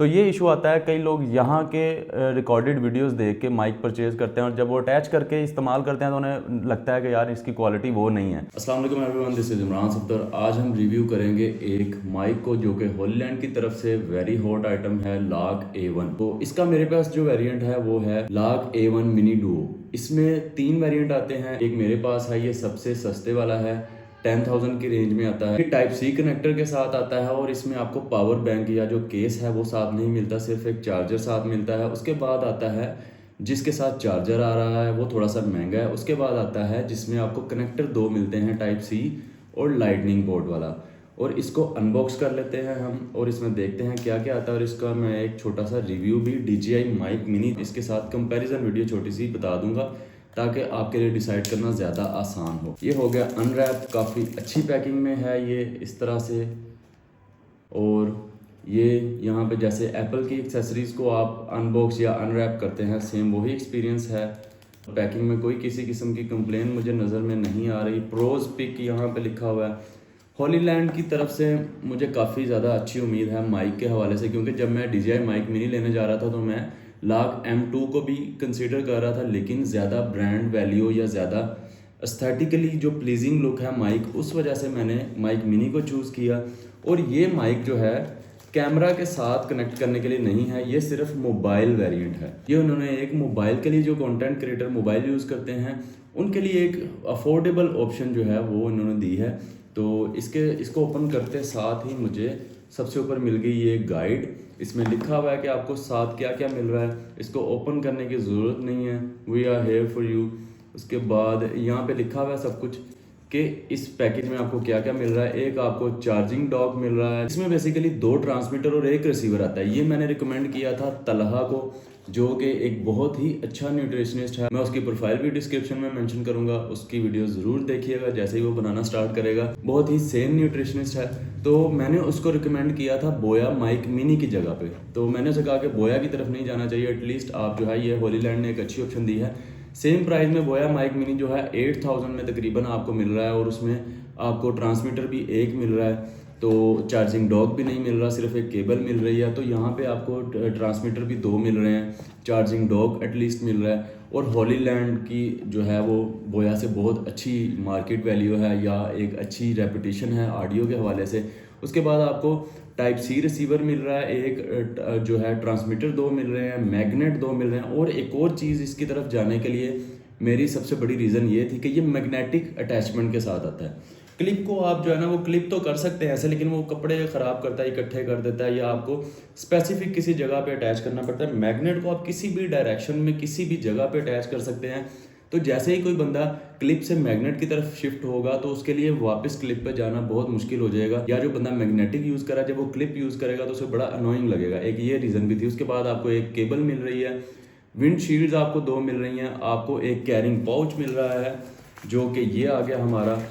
तो ये इशू आता है, कई लोग यहाँ के रिकॉर्डेड वीडियोस देख के माइक परचेज़ करते हैं और जब वो अटैच करके इस्तेमाल करते हैं तो उन्हें लगता है कि यार इसकी क्वालिटी वो नहीं है। अस्सलाम वालेकुम एवरीवन, दिस इज़ इमरान सफ्दर। आज हम रिव्यू करेंगे एक माइक को जो कि हॉलीलैंड की तरफ से वेरी हॉट आइटम है, लाग A1। तो इसका मेरे पास जो वेरिएंट है वो है लाग A1 मिनी डुओ। इसमें 3 वेरिएंट आते हैं। एक मेरे पास है, ये सबसे सस्ते वाला है, 10,000 की रेंज में आता है। टाइप सी कनेक्टर के साथ आता है और इसमें आपको पावर बैंक या जो केस है वो साथ नहीं मिलता, सिर्फ एक चार्जर साथ मिलता है। उसके बाद आता है जिसके साथ चार्जर आ रहा है, वो थोड़ा सा महंगा है। उसके बाद आता है जिसमें आपको कनेक्टर 2 मिलते हैं, टाइप सी और लाइटनिंग पोर्ट वाला। और इसको अनबॉक्स कर लेते हैं हम और इसमें देखते हैं क्या क्या आता है। और इसका मैं एक छोटा सा रिव्यू भी DJI माइक मिनी इसके साथ कंपैरिजन वीडियो छोटी सी बता दूंगा ताकि आपके लिए डिसाइड करना ज़्यादा आसान हो। ये हो गया अनरैप, काफ़ी अच्छी पैकिंग में है ये इस तरह से। और ये यहाँ पे जैसे एप्पल की एक्सेसरीज़ को आप अनबॉक्स या अनरैप करते हैं, सेम वही एक्सपीरियंस है। पैकिंग में कोई किसी किस्म की कंप्लेन मुझे नज़र में नहीं आ रही। प्रोज पिक यहाँ पे लिखा हुआ है। हॉलीलैंड की तरफ से मुझे काफ़ी ज़्यादा अच्छी उम्मीद है माइक के हवाले से, क्योंकि जब मैं DJI माइक मिनी लेने जा रहा था तो मैं लाग M2 को भी कंसीडर कर रहा था, लेकिन ज़्यादा ब्रांड वैल्यू या ज़्यादा एस्थेटिकली जो प्लीजिंग लुक है माइक, उस वजह से मैंने माइक मिनी को चूज़ किया। और ये माइक जो है कैमरा के साथ कनेक्ट करने के लिए नहीं है, ये सिर्फ मोबाइल वेरिएंट है। ये उन्होंने एक मोबाइल के लिए, जो कंटेंट क्रिएटर मोबाइल यूज़ करते हैं उनके लिए एक अफोर्डेबल ऑप्शन जो है वो इन्होंने दी है। तो इसको ओपन करते साथ ही मुझे सबसे ऊपर मिल गई ये गाइड। इसमें लिखा हुआ है कि आपको साथ क्या क्या मिल रहा है। इसको ओपन करने की ज़रूरत नहीं है, we are here for you. उसके बाद यहाँ पे लिखा हुआ है सब कुछ कि इस पैकेज में आपको क्या क्या मिल रहा है। एक आपको चार्जिंग डॉक मिल रहा है, इसमें बेसिकली 2 ट्रांसमीटर और 1 रिसीवर आता है। ये मैंने रिकमेंड किया था तलहा को, जो कि एक बहुत ही अच्छा न्यूट्रिशनिस्ट है। मैं उसकी प्रोफाइल भी डिस्क्रिप्शन में मेंशन करूंगा, उसकी वीडियो ज़रूर देखिएगा जैसे ही वो बनाना स्टार्ट करेगा। बहुत ही सेम न्यूट्रिशनिस्ट है। तो मैंने उसको रिकमेंड किया था बोया माइक मिनी की जगह पे। तो मैंने उसे कहा कि बोया की तरफ नहीं जाना चाहिए, एटलीस्ट आप जो है, ये हॉलीलैंड ने एक अच्छी ऑप्शन दी है। सेम प्राइस में बोया माइक मिनी जो है 8000 में तकरीबन आपको मिल रहा है। और उसमें आपको ट्रांसमीटर भी एक मिल रहा है, तो चार्जिंग डॉक भी नहीं मिल रहा, सिर्फ एक केबल मिल रही है। तो यहाँ पे आपको ट्रांसमीटर भी 2 मिल रहे हैं, चार्जिंग डॉक एटलीस्ट मिल रहा है। और हॉलीलैंड की जो है वो बोया से बहुत अच्छी मार्केट वैल्यू है या एक अच्छी रेपुटेशन है ऑडियो के हवाले से। उसके बाद आपको टाइप सी रिसीवर मिल रहा है, एक जो है ट्रांसमीटर 2 मिल रहे हैं, मैग्नेट 2 मिल रहे हैं। और एक और चीज़ इसकी तरफ जाने के लिए मेरी सबसे बड़ी रीज़न ये थी कि ये मैग्नेटिक अटैचमेंट के साथ आता है। क्लिप को आप जो है ना वो क्लिप तो कर सकते हैं ऐसे, लेकिन वो कपड़े ख़राब करता है, इकट्ठे कर देता है, या आपको स्पेसिफिक किसी जगह पे अटैच करना पड़ता है। मैग्नेट को आप किसी भी डायरेक्शन में किसी भी जगह पे अटैच कर सकते हैं। तो जैसे ही कोई बंदा क्लिप से मैग्नेट की तरफ शिफ्ट होगा तो उसके लिए वापस क्लिप पे जाना बहुत मुश्किल हो जाएगा। या जो बंदा मैग्नेटिक यूज़ करा, जब वो क्लिप यूज़ करेगा तो उसे बड़ा अनोइंग लगेगा। एक ये रीज़न भी थी। उसके बाद आपको एक केबल मिल रही है, विंड शील्ड्स आपको 2 मिल रही हैं, आपको एक कैरिंग पाउच मिल रहा है जो कि ये आ गया हमारा,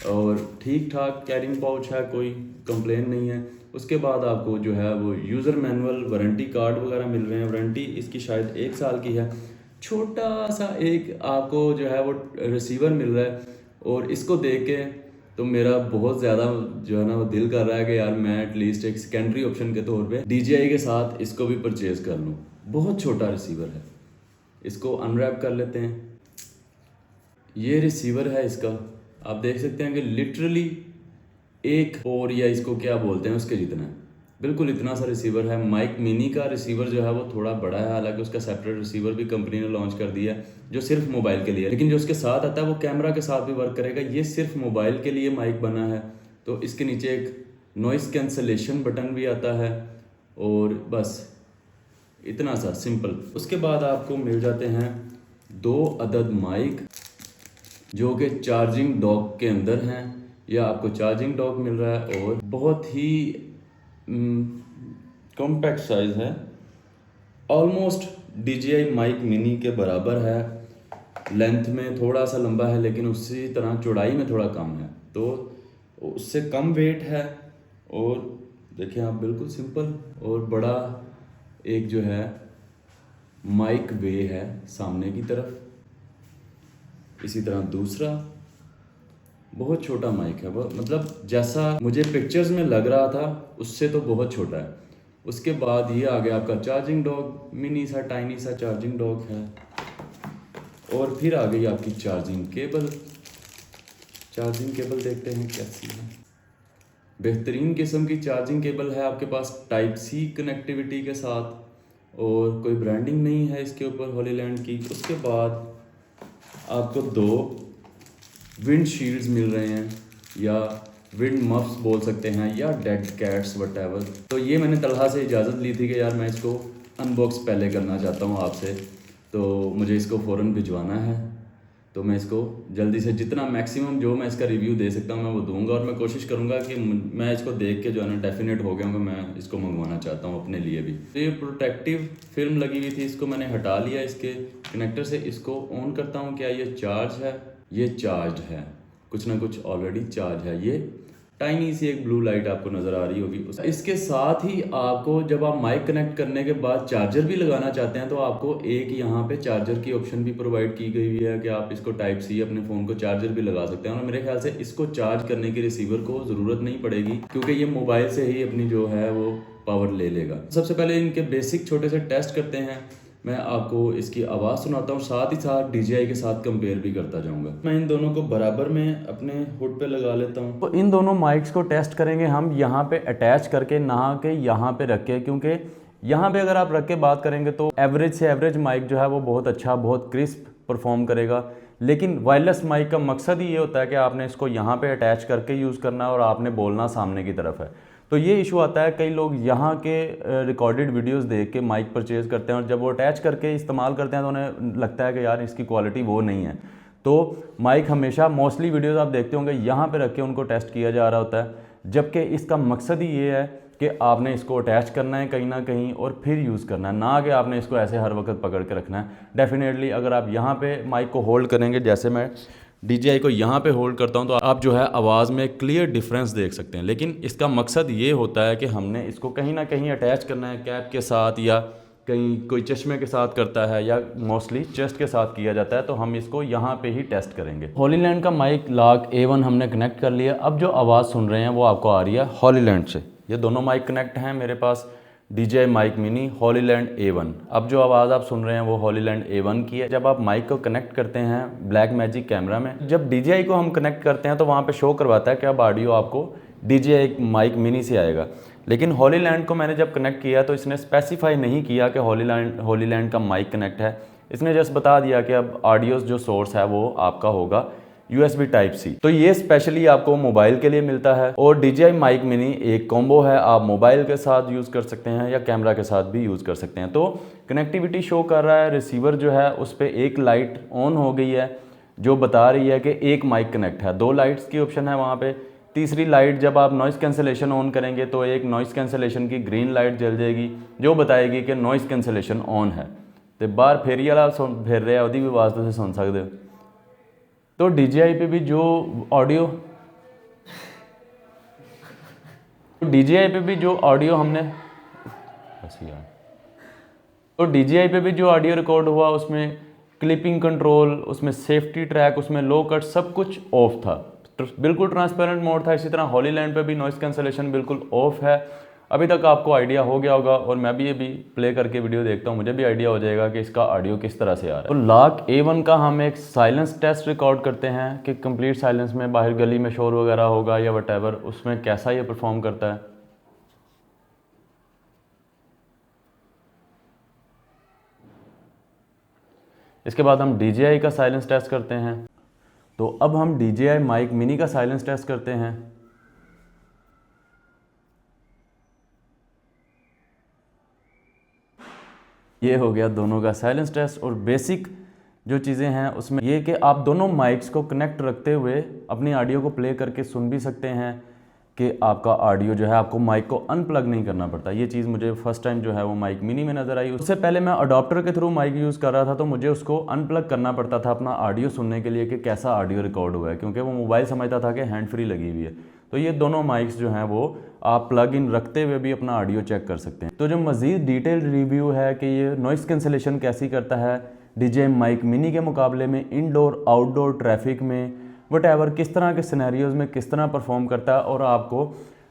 और ठीक ठाक कैरिंग पाउच है, कोई कंप्लेन नहीं है। उसके बाद आपको जो है वो यूज़र मैनुअल, वारंटी कार्ड वगैरह मिल रहे हैं। वारंटी इसकी शायद 1 साल की है। छोटा सा एक आपको जो है वो रिसीवर मिल रहा है। और इसको देख के तो मेरा बहुत ज़्यादा जो है ना वो दिल कर रहा है कि यार मैं एटलीस्ट एक सेकेंडरी ऑप्शन के तौर पे DJI के साथ इसको भी परचेज़ कर लूँ। बहुत छोटा रिसीवर है। इसको अनरैप कर लेते हैं। ये रिसीवर है इसका, आप देख सकते हैं कि लिटरली एक, और या इसको क्या बोलते हैं उसके जितना है, बिल्कुल इतना सा रिसीवर है। माइक मिनी का रिसीवर जो है वो थोड़ा बड़ा है, हालांकि उसका सेपरेट रिसीवर भी कंपनी ने लॉन्च कर दिया है जो सिर्फ मोबाइल के लिए है। लेकिन जो उसके साथ आता है वो कैमरा के साथ भी वर्क करेगा। ये सिर्फ मोबाइल के लिए माइक बना है। तो इसके नीचे एक नॉइस कैंसलेशन बटन भी आता है, और बस इतना सा सिंपल। उसके बाद आपको मिल जाते हैं 2 अदद माइक जो कि चार्जिंग डॉक के अंदर हैं। या आपको चार्जिंग डॉक मिल रहा है और बहुत ही कॉम्पैक्ट साइज़ है, ऑलमोस्ट DJI माइक मिनी के बराबर है। लेंथ में थोड़ा सा लंबा है, लेकिन उसी तरह चौड़ाई में थोड़ा कम है, तो उससे कम वेट है। और देखें आप, बिल्कुल सिंपल और बड़ा एक जो है माइक वे है सामने की तरफ। इसी तरह दूसरा बहुत छोटा माइक है, वो मतलब जैसा मुझे पिक्चर्स में लग रहा था उससे तो बहुत छोटा है। उसके बाद ये आ गया आपका चार्जिंग डॉक, मिनी सा टाइनी सा चार्जिंग डॉक है। और फिर आ गई आपकी चार्जिंग केबल। चार्जिंग केबल देखते हैं कैसी है। बेहतरीन किस्म की चार्जिंग केबल है आपके पास टाइप सी कनेक्टिविटी के साथ, और कोई ब्रांडिंग नहीं है इसके ऊपर हॉलीलैंड की। उसके बाद आपको 2 विंड शील्ड्स मिल रहे हैं, या विंड मफ्स बोल सकते हैं, या डेड कैट्स वटेवर। तो ये मैंने तलहा से इजाज़त ली थी कि यार मैं इसको अनबॉक्स पहले करना चाहता हूँ आपसे, तो मुझे इसको फ़ौरन भिजवाना है। तो मैं इसको जल्दी से जितना मैक्सिमम जो मैं इसका रिव्यू दे सकता हूँ मैं वो दूंगा, और मैं कोशिश करूँगा कि मैं इसको देख के जो है ना डेफिनेट हो गया हूँ कि मैं इसको मंगवाना चाहता हूँ अपने लिए भी। तो ये प्रोटेक्टिव फिल्म लगी हुई थी, इसको मैंने हटा लिया इसके कनेक्टर से। इसको ऑन करता हूँ, क्या ये चार्ज है? ये चार्ज है, कुछ ना कुछ ऑलरेडी चार्ज है। ये टाइनी सी एक ब्लू लाइट आपको नज़र आ रही होगी। इसके साथ ही आपको जब आप माइक कनेक्ट करने के बाद चार्जर भी लगाना चाहते हैं तो आपको एक यहाँ पे चार्जर की ऑप्शन भी प्रोवाइड की गई हुई है कि आप इसको टाइप सी अपने फ़ोन को चार्जर भी लगा सकते हैं। और मेरे ख्याल से इसको चार्ज करने के रिसीवर को ज़रूरत नहीं पड़ेगी, क्योंकि ये मोबाइल से ही अपनी जो है वो पावर ले लेगा। सबसे पहले इनके बेसिक छोटे से टेस्ट करते हैं। मैं आपको इसकी आवाज़ सुनाता हूँ, साथ ही साथ DJI के साथ कंपेयर भी करता जाऊँगा। मैं इन दोनों को बराबर में अपने हुड पे लगा लेता हूँ। तो इन दोनों माइक्स को टेस्ट करेंगे हम यहाँ पे अटैच करके, नहा के यहाँ पे रख के, क्योंकि यहाँ पे अगर आप रख के बात करेंगे तो एवरेज से एवरेज माइक जो है वो बहुत अच्छा, बहुत क्रिस्प परफॉर्म करेगा। लेकिन वायरलेस माइक का मकसद ही ये होता है कि आपने इसको यहाँ पे अटैच करके यूज़ करना है और आपने बोलना सामने की तरफ है। तो ये इशू आता है, कई लोग यहाँ के रिकॉर्डेड वीडियोस देख के माइक परचेज़ करते हैं और जब वो अटैच करके इस्तेमाल करते हैं तो उन्हें लगता है कि यार इसकी क्वालिटी वो नहीं है। तो माइक हमेशा मोस्टली वीडियोस आप देखते होंगे यहाँ पे रख के उनको टेस्ट किया जा रहा होता है, जबकि इसका मकसद ही ये है कि आपने इसको अटैच करना है कहीं ना कहीं और फिर यूज़ करना है, ना कि आपने इसको ऐसे हर वक्त पकड़ के रखना है। डेफिनेटली अगर आप यहाँ पे माइक को होल्ड करेंगे, जैसे मैं DJI को यहाँ पे होल्ड करता हूँ, तो आप जो है आवाज़ में क्लियर डिफरेंस देख सकते हैं। लेकिन इसका मकसद ये होता है कि हमने इसको कहीं ना कहीं अटैच करना है कैप के साथ, या कहीं कोई चश्मे के साथ करता है, या मोस्टली चेस्ट के साथ किया जाता है। तो हम इसको यहाँ पे ही टेस्ट करेंगे। हॉलीलैंड का माइक लाग A1 हमने कनेक्ट कर लिया। अब जो आवाज़ सुन रहे हैं वो आपको आ रही है हॉलीलैंड से। ये दोनों माइक कनेक्ट हैं मेरे पास, DJI mic mini Hollyland A1। अब जो आवाज़ आप सुन रहे हैं वो हॉलीलैंड A1 की है। जब आप माइक को कनेक्ट करते हैं ब्लैक मैजिक कैमरा में, जब DJI को हम कनेक्ट करते हैं तो वहाँ पे शो करवाता है कि अब ऑडियो आपको DJI माइक मिनी से आएगा। लेकिन हॉलीलैंड को मैंने जब कनेक्ट किया तो इसने स्पेसिफाई नहीं किया कि हॉलीलैंड का माइक कनेक्ट है। इसने जस्ट बता दिया कि अब ऑडियोस जो सोर्स है वो आपका होगा USB टाइप सी। तो ये स्पेशली आपको मोबाइल के लिए मिलता है। और DJI माइक मिनी एक कॉम्बो है, आप मोबाइल के साथ यूज़ कर सकते हैं या कैमरा के साथ भी यूज़ कर सकते हैं। तो कनेक्टिविटी शो कर रहा है, रिसीवर जो है उस पर एक लाइट ऑन हो गई है जो बता रही है कि एक माइक कनेक्ट है। 2 लाइट्स की ऑप्शन है वहाँ पे। तीसरी लाइट जब आप नॉइज़ कैंसलेशन ऑन करेंगे तो एक नॉइज़ कैंसलेशन की ग्रीन लाइट जल जाएगी जो बताएगी कि नॉइज़ कैंसलेशन ऑन है। तो बार फेरी वाला फिर रहा है, भी आवाज़ तुम सुन सकते हो। तो DJI पे भी जो ऑडियो हमने तो DJI पे भी जो ऑडियो रिकॉर्ड हुआ उसमें क्लिपिंग कंट्रोल, उसमें सेफ्टी ट्रैक, उसमें लो कट सब कुछ ऑफ था, बिल्कुल ट्रांसपेरेंट मोड था। इसी तरह हॉलीलैंड पे भी नॉइज़ कैंसलेशन बिल्कुल ऑफ है। अभी तक आपको आइडिया हो गया होगा, और मैं भी ये भी प्ले करके वीडियो देखता हूँ, मुझे भी आइडिया हो जाएगा कि इसका ऑडियो किस तरह से आ रहा है। तो लाग A1 का हम एक साइलेंस टेस्ट रिकॉर्ड करते हैं कि कंप्लीट साइलेंस में बाहर गली में शोर वगैरह होगा या वटेवर, उसमें कैसा ये परफॉर्म करता है। इसके बाद हम DJI का साइलेंस टेस्ट करते हैं। तो अब हम DJI माइक मिनी का साइलेंस टेस्ट करते हैं। ये हो गया दोनों का साइलेंस टेस्ट। और बेसिक जो चीज़ें हैं उसमें ये कि आप दोनों माइक्स को कनेक्ट रखते हुए अपनी ऑडियो को प्ले करके सुन भी सकते हैं कि आपका ऑडियो जो है आपको माइक को अनप्लग नहीं करना पड़ता। ये चीज़ मुझे फर्स्ट टाइम जो है वो माइक मिनी में नज़र आई। उससे पहले मैं अडॉप्टर के थ्रू माइक यूज़ कर रहा था तो मुझे उसको अनप्लग करना पड़ता था अपना ऑडियो सुनने के लिए कि कैसा ऑडियो रिकॉर्ड हुआ है, क्योंकि वो मोबाइल समझता था कि हैंड फ्री लगी हुई है। तो ये दोनों माइक्स जो हैं वो आप प्लग इन रखते हुए भी अपना ऑडियो चेक कर सकते हैं। तो जो मज़ीद डिटेल रिव्यू है कि ये नॉइज़ कैंसलेशन कैसी करता है DJI माइक मिनी के मुकाबले में, इनडोर आउटडोर ट्रैफिक में वटेवर किस तरह के सिनेरियोज़ में किस तरह परफॉर्म करता है, और आपको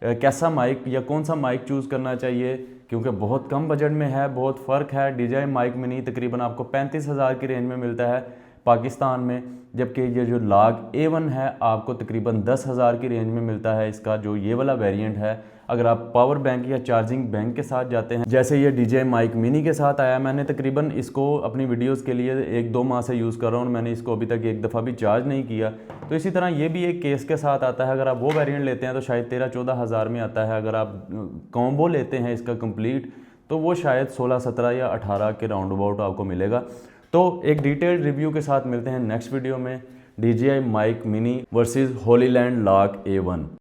कैसा माइक या कौन सा माइक चूज़ करना चाहिए, क्योंकि बहुत कम बजट में है, बहुत फ़र्क है। DJI माइक मिनी तकरीबन आपको 35,000 की रेंज में मिलता है पाकिस्तान में, जबकि ये जो लाग A1 है आपको तकरीबन 10,000 की रेंज में मिलता है इसका जो ये वाला वेरिएंट है। अगर आप पावर बैंक या चार्जिंग बैंक के साथ जाते हैं, जैसे ये DJI माइक मिनी के साथ आया, मैंने तकरीबन इसको अपनी वीडियोस के लिए 1-2 माह से यूज़ कर रहा हूँ, मैंने इसको अभी तक एक दफ़ा भी चार्ज नहीं किया। तो इसी तरह ये भी एक केस के साथ आता है। अगर आप वो वेरिएंट लेते हैं तो शायद 13-14 हज़ार में आता है। अगर आप कॉम्बो लेते हैं इसका कंप्लीट तो वो शायद 16-17 या 18 के राउंड अबाउट आपको मिलेगा। तो एक डिटेल्ड रिव्यू के साथ मिलते हैं नेक्स्ट वीडियो में। DJI mic mini versus Hollyland lark A1।